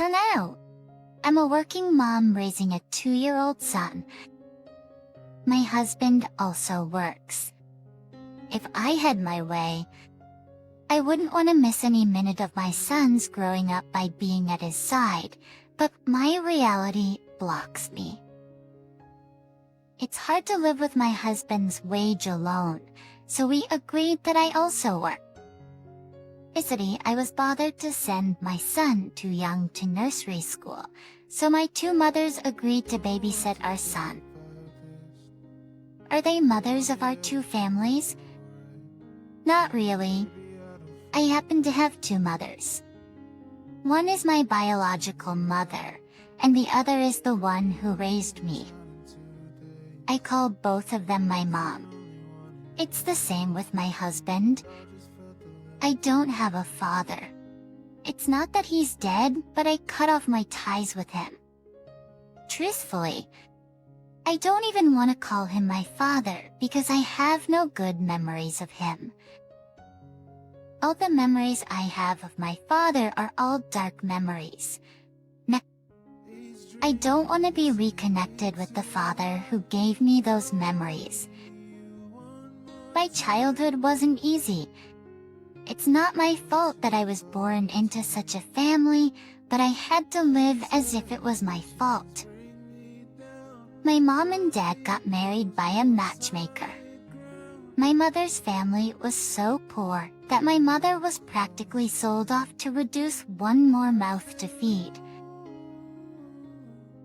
For now, I'm a working mom raising a 2-year-old son. My husband also works. If I had my way, I wouldn't want to miss any minute of my son's growing up by being at his side, but my reality blocks me. It's hard to live with my husband's wage alone, so we agreed that I also work. Basically, I was bothered to send my son too young to nursery school, so my two mothers agreed to babysit our son. Are they mothers of our two families? Not really. I happen to have two mothers. One is my biological mother, and the other is the one who raised me. I call both of them my mom. It's the same with my husband. I don't have a father. It's not that he's dead, but I cut off my ties with him. Truthfully, I don't even want to call him my father because I have no good memories of him. All the memories I have of my father are all dark memories. I don't want to be reconnected with the father who gave me those memories. My childhood wasn't easy. It's not my fault that I was born into such a family, but I had to live as if it was my fault. My mom and dad got married by a matchmaker. My mother's family was so poor that my mother was practically sold off to reduce one more mouth to feed.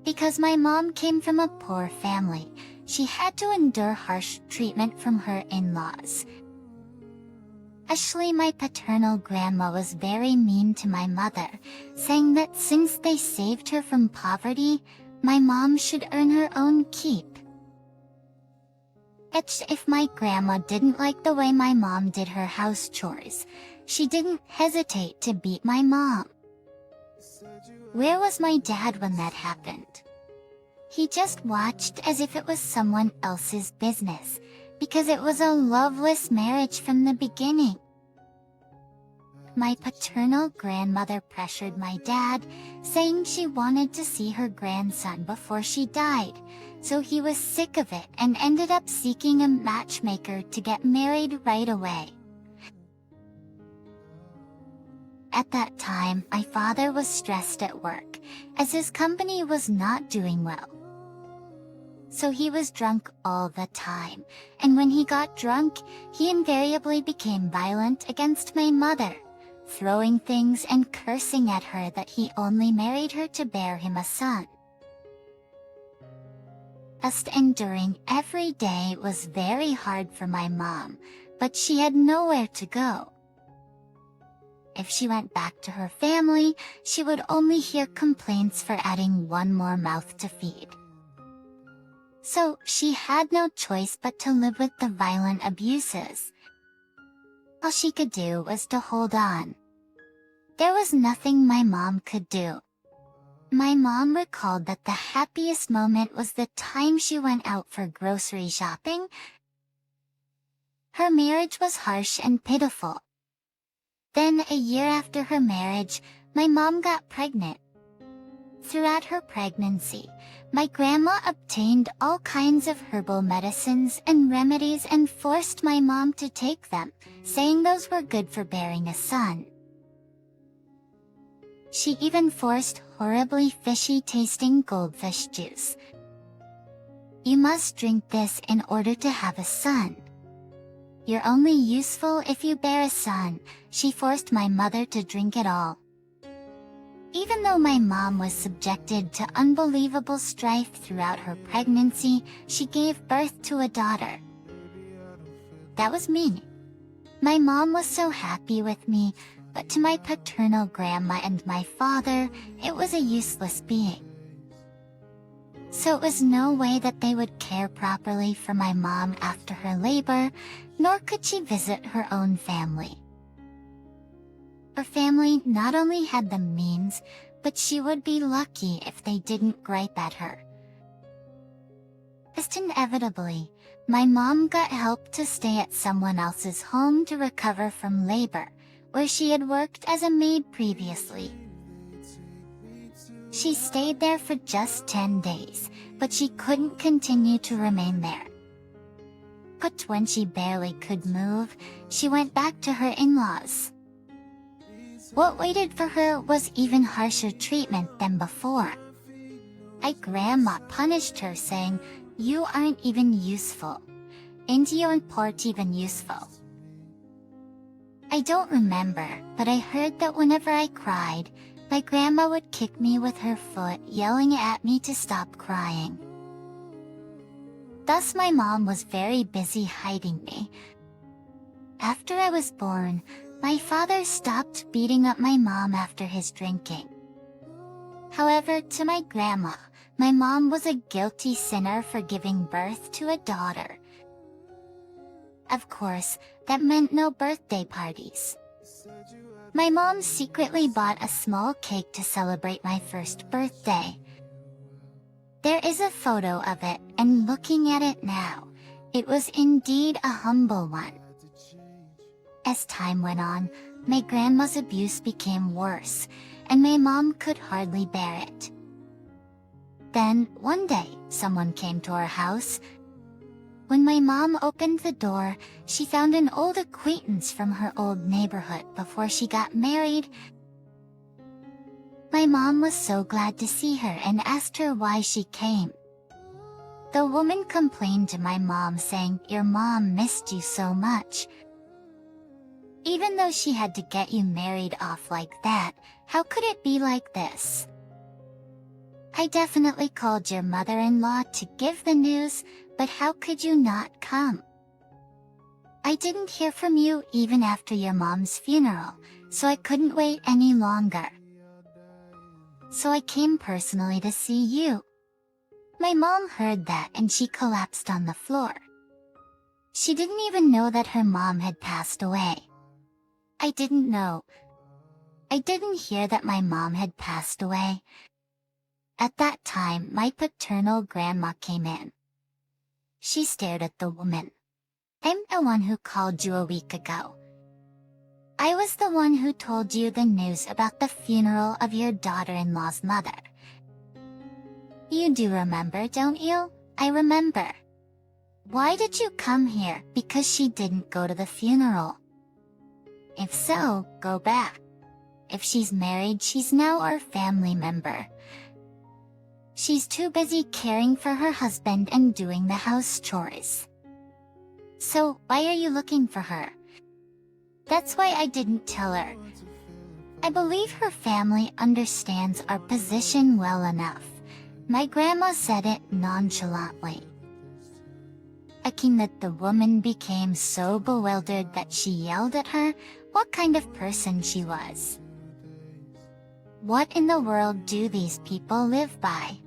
Because my mom came from a poor family, she had to endure harsh treatment from her in-laws. Actually, my paternal grandma was very mean to my mother, saying that since they saved her from poverty, my mom should earn her own keep. If my grandma didn't like the way my mom did her house chores, she didn't hesitate to beat my mom. Where was my dad when that happened? He just watched as if it was someone else's business, because it was a loveless marriage from the beginning. My paternal grandmother pressured my dad, saying she wanted to see her grandson before she died, so he was sick of it and ended up seeking a matchmaker to get married right away. At that time, my father was stressed at work, as his company was not doing well. So he was drunk all the time, and when he got drunk, he invariably became violent against my mother, throwing things and cursing at her that he only married her to bear him a son. Just enduring every day was very hard for my mom, but she had nowhere to go. If she went back to her family, she would only hear complaints for adding one more mouth to feed. So she had no choice but to live with the violent abuses. All she could do was to hold on. There was nothing my mom could do. My mom recalled that the happiest moment was the time she went out for grocery shopping. Her marriage was harsh and pitiful. Then, a year after her marriage, my mom got pregnant. Throughout her pregnancy, my grandma obtained all kinds of herbal medicines and remedies and forced my mom to take them, saying those were good for bearing a son. She even forced horribly fishy-tasting goldfish juice. You must drink this in order to have a son. You're only useful if you bear a son, she forced my mother to drink it all. Even though my mom was subjected to unbelievable strife throughout her pregnancy, she gave birth to a daughter. That was me. My mom was so happy with me, but to my paternal grandma and my father, it was a useless being. So it was no way that they would care properly for my mom after her labor, nor could she visit her own family. Her family not only had the means, but she would be lucky if they didn't gripe at her. Just inevitably, my mom got help to stay at someone else's home to recover from labor, where she had worked as a maid previously. She stayed there for just 10 days, but she couldn't continue to remain there. But when she barely could move, she went back to her in-laws. What waited for her was even harsher treatment than before. My grandma punished her, saying, "You aren't even useful. And you aren't even useful." I don't remember, but I heard that whenever I cried, my grandma would kick me with her foot, yelling at me to stop crying. Thus my mom was very busy hiding me. After I was born, my father stopped beating up my mom after his drinking. However, to my grandma, my mom was a guilty sinner for giving birth to a daughter. Of course, that meant no birthday parties. My mom secretly bought a small cake to celebrate my first birthday. There is a photo of it, and looking at it now, it was indeed a humble one. As time went on, my grandma's abuse became worse, and my mom could hardly bear it. Then, one day, someone came to our house. When my mom opened the door, she found an old acquaintance from her old neighborhood before she got married. My mom was so glad to see her and asked her why she came. The woman complained to my mom, saying, "Your mom missed you so much. Even though she had to get you married off like that, how could it be like this? I definitely called your mother-in-law to give the news, but how could you not come? I didn't hear from you even after your mom's funeral, so I couldn't wait any longer. So I came personally to see you." My mom heard that and she collapsed on the floor. She didn't even know that her mom had passed away. I didn't know. I didn't hear that my mom had passed away. At that time, my paternal grandma came in. She stared at the woman. "I'm the one who called you a week ago. I was the one who told you the news about the funeral of your daughter-in-law's mother. You do remember, don't you?" "I remember." "Why did you come here? Because she didn't go to the funeral. If so, go back. If she's married, she's now our family member. She's too busy caring for her husband and doing the house chores. So, why are you looking for her?" "That's why I didn't tell her. I believe her family understands our position well enough." My grandma said it nonchalantly. Again, that the woman became so bewildered that she yelled at her what kind of person she was. What in the world do these people live by?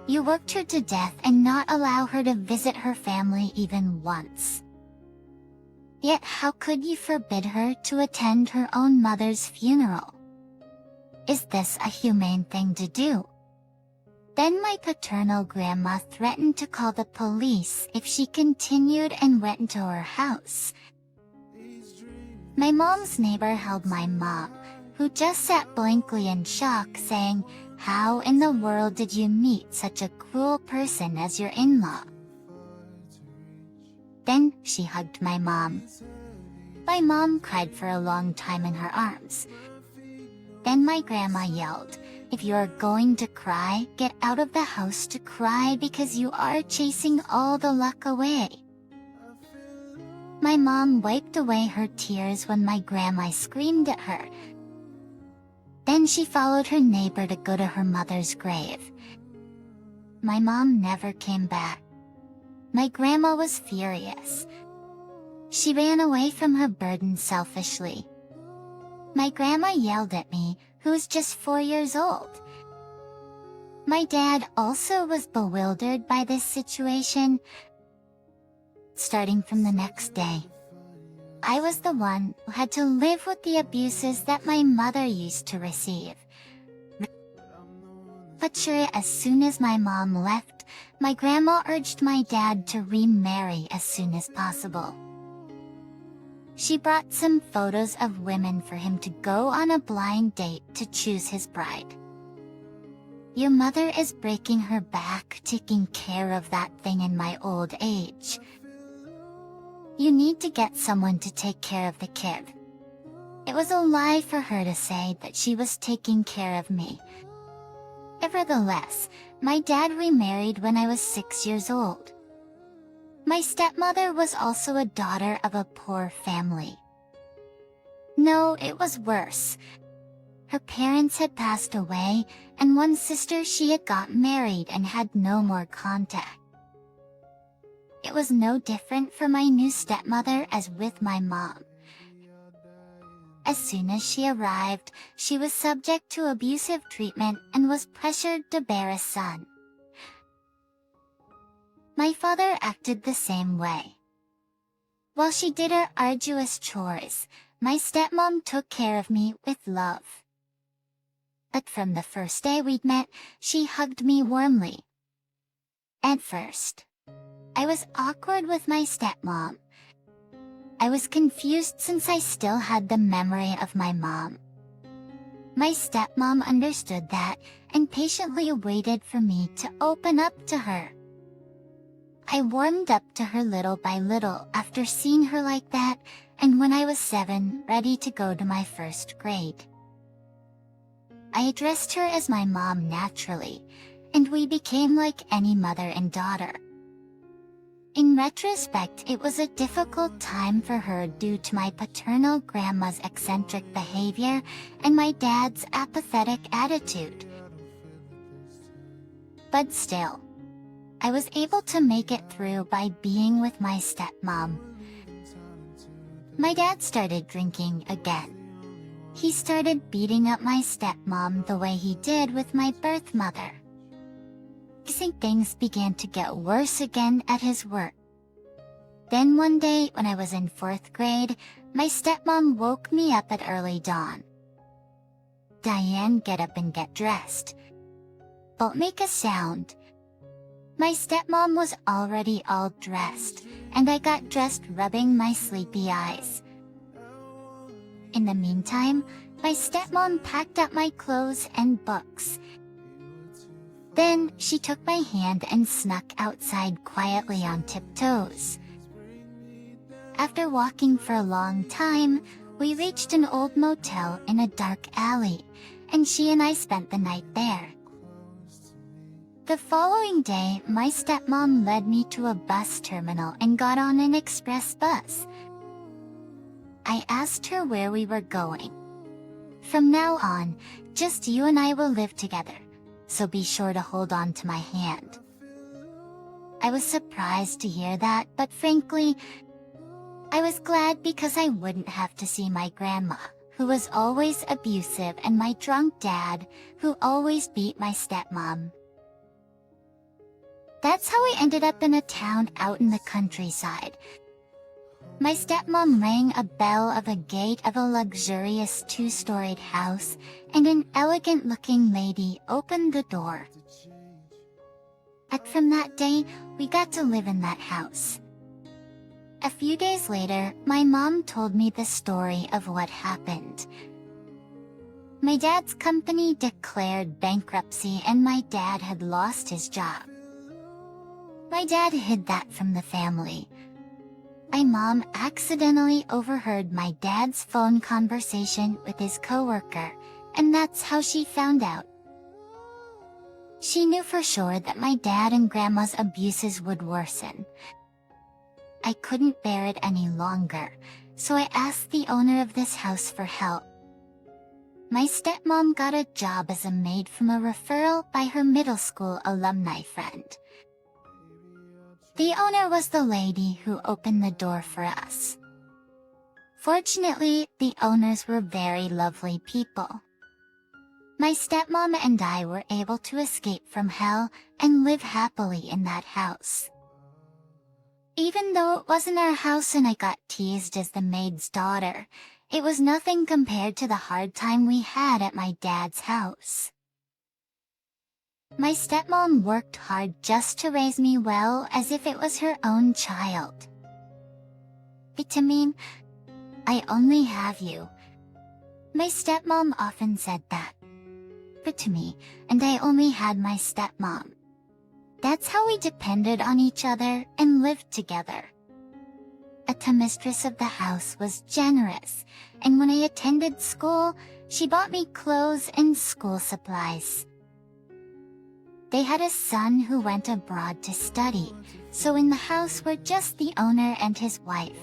You worked her to death and not allow her to visit her family even once. Yet how could you forbid her to attend her own mother's funeral? Is this a humane thing to do? Then my paternal grandma threatened to call the police if she continued and went into her house. My mom's neighbor held my mom, who just sat blankly in shock, saying, "How in the world did you meet such a cruel person as your in-law?" Then she hugged my mom. My mom cried for a long time in her arms. Then my grandma yelled, "If you are going to cry, get out of the house to cry because you are chasing all the luck away." My mom wiped away her tears when my grandma screamed at her. Then she followed her neighbor to go to her mother's grave. My mom never came back. My grandma was furious. She ran away from her burden selfishly. My grandma yelled at me, who was just 4 years old. My dad also was bewildered by this situation. Starting from the next day, I was the one who had to live with the abuses that my mother used to receive. But sure, as soon as my mom left, my grandma urged my dad to remarry as soon as possible. She brought some photos of women for him to go on a blind date to choose his bride. Your mother is breaking her back taking care of that thing in my old age. You need to get someone to take care of the kid." It was a lie for her to say that she was taking care of me. Nevertheless, my dad remarried when I was 6 years old. My stepmother was also a daughter of a poor family. No, it was worse. Her parents had passed away, and one sister she had got married and had no more contact. It was no different for my new stepmother as with my mom. As soon as she arrived, she was subject to abusive treatment and was pressured to bear a son. My father acted the same way. While she did her arduous chores, my stepmom took care of me with love. But from the first day we'd met, she hugged me warmly. At first, I was awkward with my stepmom. I was confused since I still had the memory of my mom. My stepmom understood that and patiently waited for me to open up to her. I warmed up to her little by little after seeing her like that, and when I was 7, ready to go to my first grade. I addressed her as my mom naturally, and we became like any mother and daughter. In retrospect, it was a difficult time for her due to my paternal grandma's eccentric behavior and my dad's apathetic attitude. But still, I was able to make it through by being with my stepmom. My dad started drinking again. He started beating up my stepmom the way he did with my birth mother. Things began to get worse again at his work. Then one day, when I was in 4th grade, my stepmom woke me up at early dawn. "Diane, get up and get dressed. Don't make a sound." My stepmom was already all dressed, and I got dressed rubbing my sleepy eyes. In the meantime, my stepmom packed up my clothes and books. Then, she took my hand and snuck outside quietly on tiptoes. After walking for a long time, we reached an old motel in a dark alley, and she and I spent the night there. The following day, my stepmom led me to a bus terminal and got on an express bus. I asked her where we were going. "From now on, just you and I will live together, so be sure to hold on to my hand." I was surprised to hear that, but frankly, I was glad because I wouldn't have to see my grandma, who was always abusive, and my drunk dad, who always beat my stepmom. That's how I ended up in a town out in the countryside. My stepmom rang a bell of a gate of a luxurious 2-storied house, and an elegant-looking lady opened the door. And from that day, we got to live in that house. A few days later, my mom told me the story of what happened. My dad's company declared bankruptcy, and my dad had lost his job. My dad hid that from the family. My mom accidentally overheard my dad's phone conversation with his coworker, and that's how she found out. She knew for sure that my dad and grandma's abuses would worsen. I couldn't bear it any longer, so I asked the owner of this house for help. My stepmom got a job as a maid from a referral by her middle school alumni friend. The owner was the lady who opened the door for us. Fortunately, the owners were very lovely people. My stepmom and I were able to escape from hell and live happily in that house. Even though it wasn't our house and I got teased as the maid's daughter, it was nothing compared to the hard time we had at my dad's house. My stepmom worked hard just to raise me well, as if it was her own child. "Vitamin, I only have you." My stepmom often said that. to me, and I only had my stepmom. That's how we depended on each other and lived together. Aita, mistress of the house, was generous, and when I attended school, she bought me clothes and school supplies. They had a son who went abroad to study, so in the house were just the owner and his wife.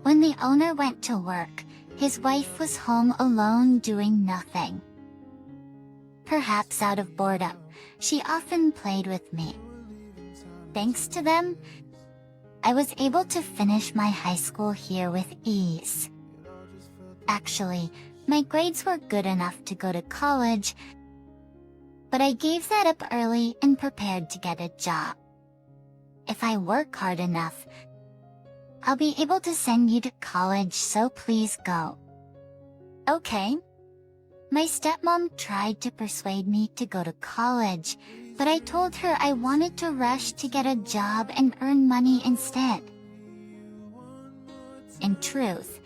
When the owner went to work, his wife was home alone doing nothing. Perhaps out of boredom, she often played with me. Thanks to them, I was able to finish my high school here with ease. Actually, my grades were good enough to go to college, but I gave that up early and prepared to get a job. If I work hard enough, I'll be able to send you to college, so please go. Okay. My stepmom tried to persuade me to go to college, but I told her I wanted to rush to get a job and earn money instead. In truth,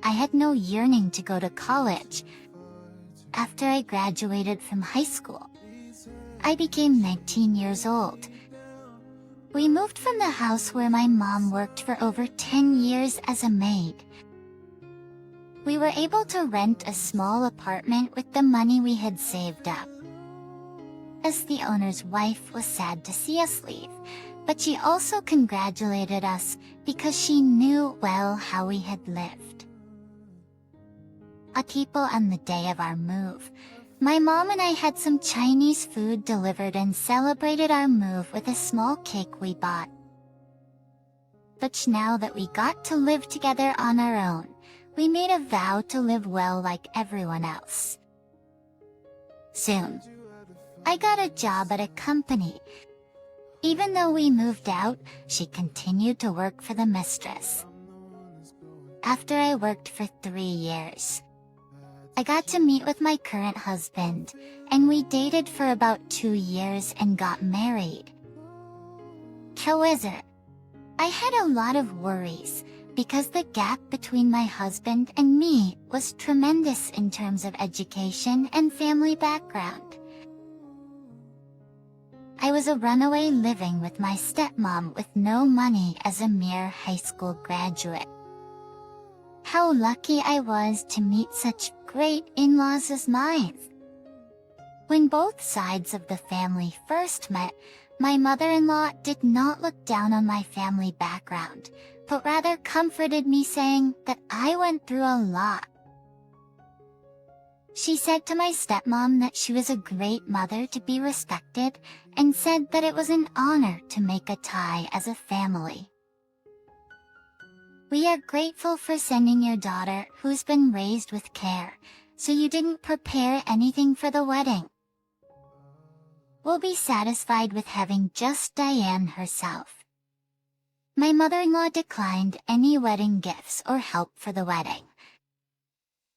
I had no yearning to go to college. After I graduated from high school, I became 19 years old. We moved from the house where my mom worked for over 10 years as a maid. We were able to rent a small apartment with the money we had saved up. As the owner's wife was sad to see us leave, but she also congratulated us because she knew well how we had lived. On the day of our move, my mom and I had some Chinese food delivered and celebrated our move with a small cake we bought. But now that we got to live together on our own, we made a vow to live well like everyone else. Soon, I got a job at a company. Even though we moved out, she continued to work for the mistress. After I worked for 3 years, I got to meet with my current husband, and we dated for about 2 years and got married. However, I had a lot of worries because the gap between my husband and me was tremendous in terms of education and family background. I was a runaway living with my stepmom with no money as a mere high school graduate. How lucky I was to meet such great in-laws as mine. When both sides of the family first met, my mother-in-law did not look down on my family background, but rather comforted me, saying that I went through a lot. She said to my stepmom that she was a great mother to be respected, and said that it was an honor to make a tie as a family. We are grateful for sending your daughter, who's been raised with care, so you didn't prepare anything for the wedding. We'll be satisfied with having just Diane herself. My mother-in-law declined any wedding gifts or help for the wedding.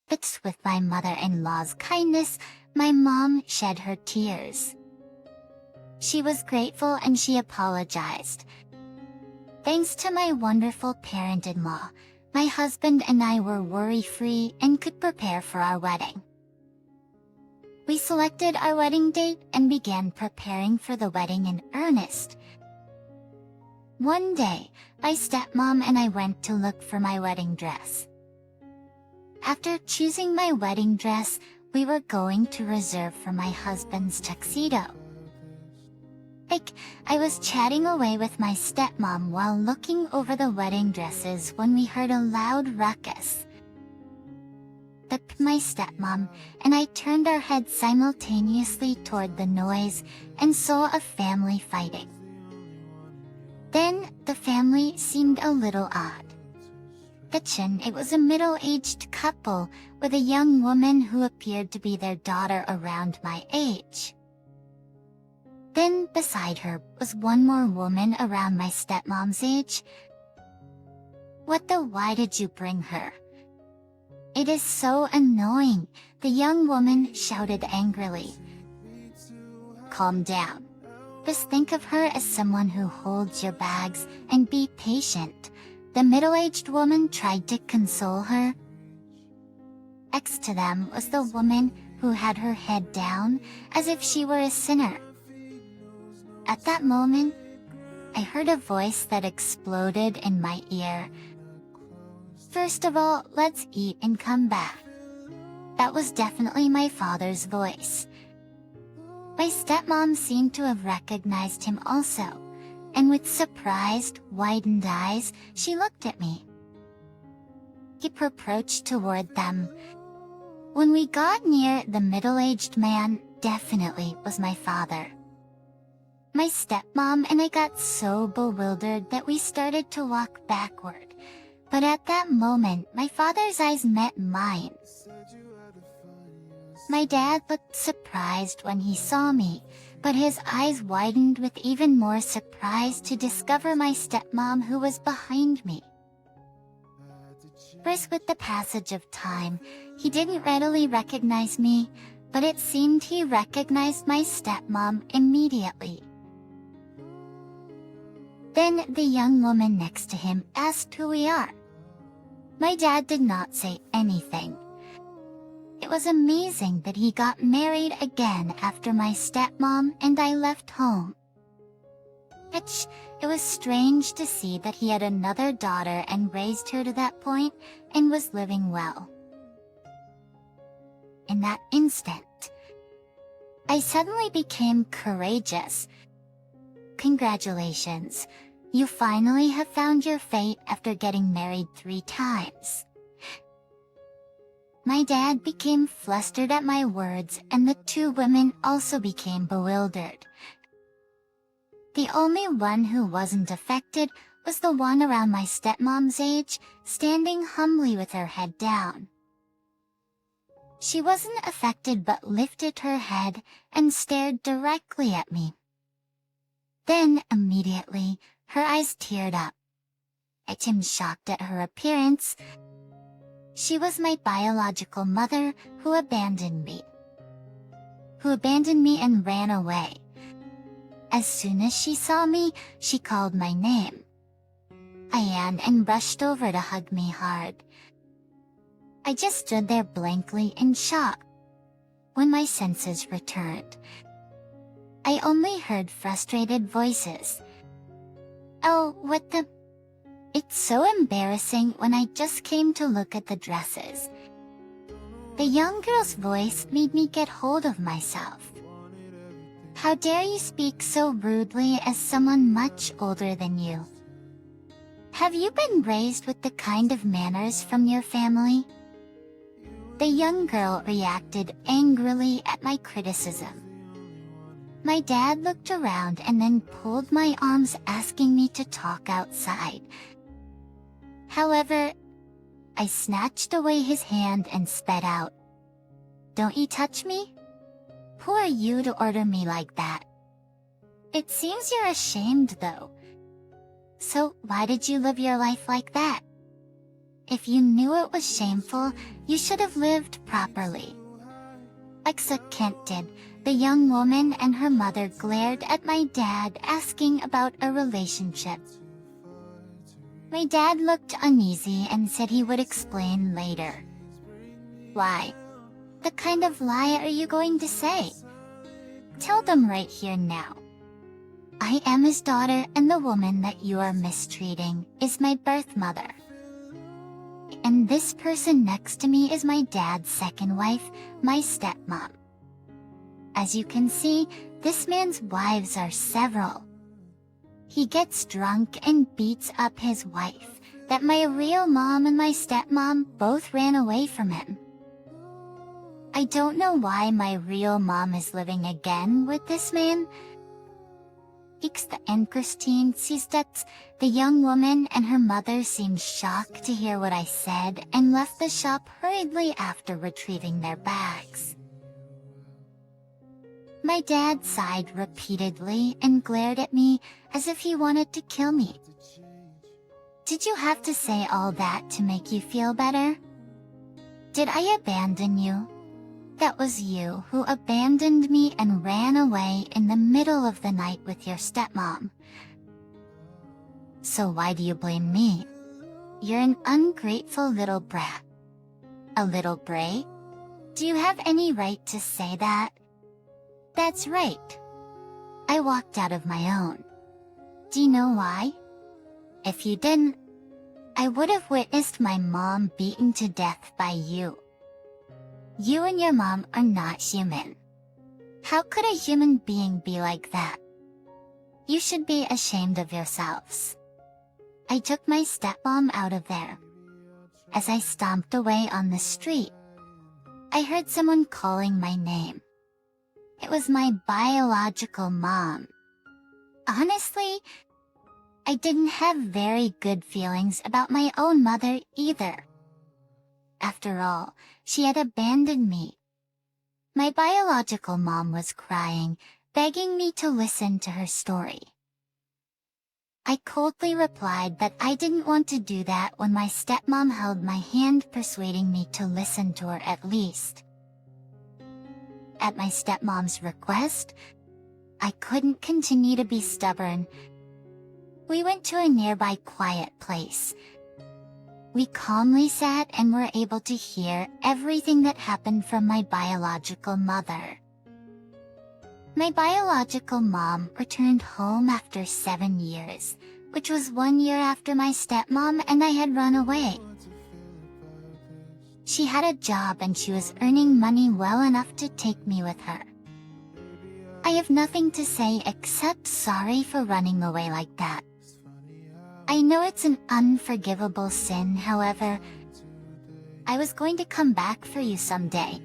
But with my mother-in-law's kindness, my mom shed her tears. She was grateful and she apologized. Thanks to my wonderful parent-in-law, my husband and I were worry-free and could prepare for our wedding. We selected our wedding date and began preparing for the wedding in earnest. One day, my stepmom and I went to look for my wedding dress. After choosing my wedding dress, we were going to reserve for my husband's tuxedo. I was chatting away with my stepmom while looking over the wedding dresses when we heard a loud ruckus. My stepmom and I turned our heads simultaneously toward the noise and saw a family fighting. Then, the family seemed a little odd. It was a middle-aged couple with a young woman who appeared to be their daughter around my age. Then, beside her, was one more woman around my stepmom's age. Why did you bring her? It is so annoying, the young woman shouted angrily. Calm down. Just think of her as someone who holds your bags and be patient. The middle-aged woman tried to console her. Next to them was the woman who had her head down, as if she were a sinner. At that moment, I heard a voice that exploded in my ear. "First of all, let's eat and come back." That was definitely my father's voice. My stepmom seemed to have recognized him also, and with surprised, widened eyes, she looked at me. He approached toward them. When we got near, the middle-aged man definitely was my father. My stepmom and I got so bewildered that we started to walk backward, but at that moment, my father's eyes met mine. My dad looked surprised when he saw me, but his eyes widened with even more surprise to discover my stepmom who was behind me. First, with the passage of time, he didn't readily recognize me, but it seemed he recognized my stepmom immediately. Then the young woman next to him asked who we are. My dad did not say anything. It was amazing that he got married again after my stepmom and I left home. It was strange to see that he had another daughter and raised her to that point and was living well. In that instant, I suddenly became courageous. Congratulations, you finally have found your fate after getting married 3 times. My dad became flustered at my words, and the 2 women also became bewildered. The only one who wasn't affected was the one around my stepmom's age, standing humbly with her head down. She wasn't affected but lifted her head and stared directly at me. Then, immediately, her eyes teared up. I am shocked at her appearance. She was my biological mother who abandoned me. And ran away. As soon as she saw me, she called my name. Ayan, and rushed over to hug me hard. I just stood there blankly in shock. When my senses returned, I only heard frustrated voices. "Oh, what the..." It's so embarrassing when I just came to look at the dresses. The young girl's voice made me get hold of myself. "How dare you speak so rudely as someone much older than you? Have you been raised with the kind of manners from your family?" The young girl reacted angrily at my criticism. My dad looked around and then pulled my arms, asking me to talk outside. However, I snatched away his hand and sped out. "Don't you touch me? Who are you to order me like that? It seems you're ashamed though. So why did you live your life like that? If you knew it was shameful, you should have lived properly." Alexa Kent did. The young woman and her mother glared at my dad, asking about a relationship. My dad looked uneasy and said he would explain later. "Why? The kind of lie are you going to say? Tell them right here now. I am his daughter, and the woman that you are mistreating is my birth mother. And this person next to me is my dad's second wife, my stepmom. As you can see, this man's wives are several. He gets drunk and beats up his wife, that my real mom and my stepmom both ran away from him. I don't know why my real mom is living again with this man." And Christine sees that the young woman and her mother seemed shocked to hear what I said and left the shop hurriedly after retrieving their bags. My dad sighed repeatedly and glared at me as if he wanted to kill me. "Did you have to say all that to make you feel better? Did I abandon you? That was you who abandoned me and ran away in the middle of the night with your stepmom. So why do you blame me? You're an ungrateful little brat." "A little brat? Do you have any right to say that? That's right. I walked out of my own. Do you know why? If you didn't, I would have witnessed my mom beaten to death by you. You and your mom are not human. How could a human being be like that? You should be ashamed of yourselves. I took my stepmom out of there. As I stomped away on the street, I heard someone calling my name. It was my biological mom. Honestly, I didn't have very good feelings about my own mother either. After all, she had abandoned me. My biological mom was crying, begging me to listen to her story. I coldly replied that I didn't want to do that when my stepmom held my hand, persuading me to listen to her at least. At my stepmom's request, I couldn't continue to be stubborn. We went to a nearby quiet place. We calmly sat and were able to hear everything that happened from my biological mother. My biological mom returned home after 7 years, which was 1 year after my stepmom and I had run away. She had a job and she was earning money well enough to take me with her. I have nothing to say except sorry for running away like that. I know it's an unforgivable sin, however, I was going to come back for you someday.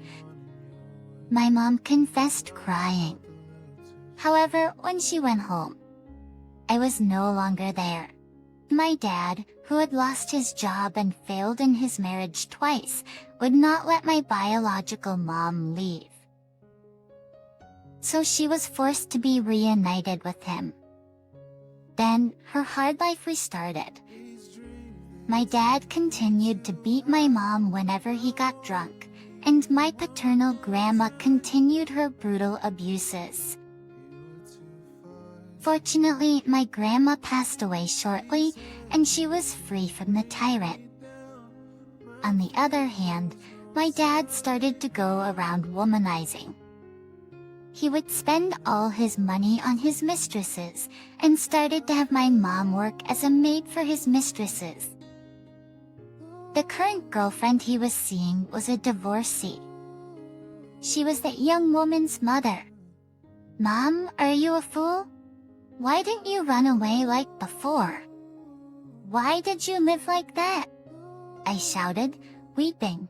My mom confessed, crying. However, when she went home, I was no longer there. My dad, who had lost his job and failed in his marriage twice, would not let my biological mom leave. So she was forced to be reunited with him. Then, her hard life restarted. My dad continued to beat my mom whenever he got drunk, and my paternal grandma continued her brutal abuses. Fortunately, my grandma passed away shortly, and she was free from the tyrant. On the other hand, my dad started to go around womanizing. He would spend all his money on his mistresses, and started to have my mom work as a maid for his mistresses. The current girlfriend he was seeing was a divorcee. She was that young woman's mother. Mom, are you a fool? Why didn't you run away like before? Why did you live like that? I shouted, weeping.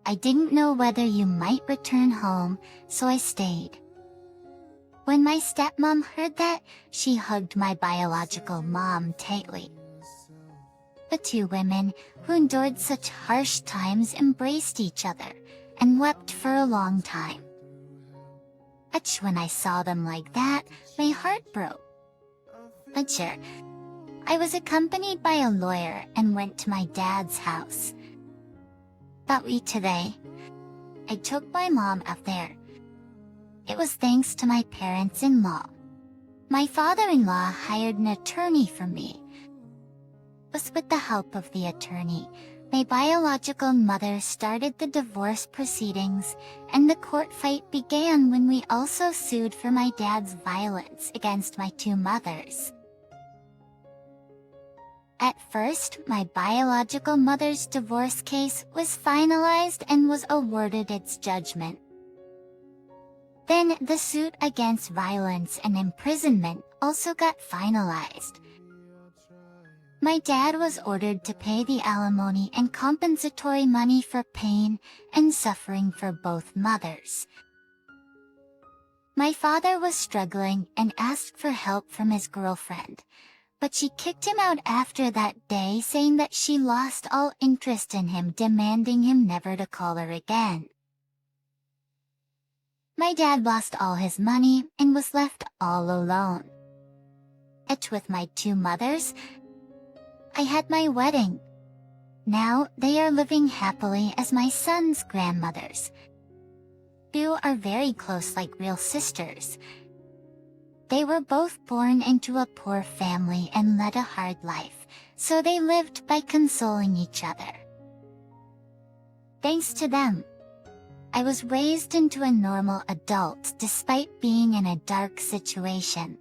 I didn't know whether you might return home, so I stayed. When my stepmom heard that, she hugged my biological mom tightly. The two women, who endured such harsh times, embraced each other, and wept for a long time. When I saw them like that, my heart broke. But sure, I was accompanied by a lawyer and went to my dad's house. But today, I took my mom up there. It was thanks to my parents-in-law. My father-in-law hired an attorney for me. It was with the help of the attorney, my biological mother started the divorce proceedings, and the court fight began when we also sued for my dad's violence against my two mothers. At first, my biological mother's divorce case was finalized and was awarded its judgment. Then the suit against violence and imprisonment also got finalized. My dad was ordered to pay the alimony and compensatory money for pain and suffering for both mothers. My father was struggling and asked for help from his girlfriend, but she kicked him out after that day, saying that she lost all interest in him, demanding him never to call her again. My dad lost all his money and was left all alone. With my two mothers, I had my wedding. Now they are living happily as my son's grandmothers. Two are very close, like real sisters. They were both born into a poor family and led a hard life, so they lived by consoling each other. Thanks to them, I was raised into a normal adult despite being in a dark situation.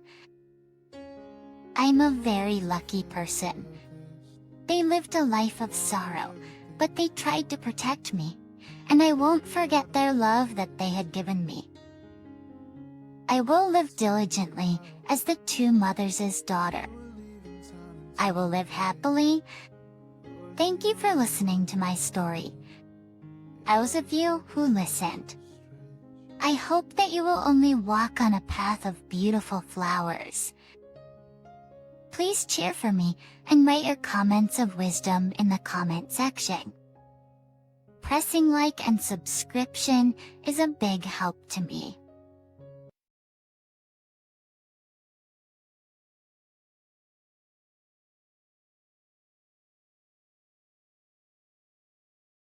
I'm a very lucky person. They lived a life of sorrow, but they tried to protect me, and I won't forget their love that they had given me. I will live diligently as the two mothers' daughter. I will live happily. Thank you for listening to my story. Those of you who listened, I hope that you will only walk on a path of beautiful flowers. Please cheer for me and write your comments of wisdom in the comment section. Pressing like and subscription is a big help to me.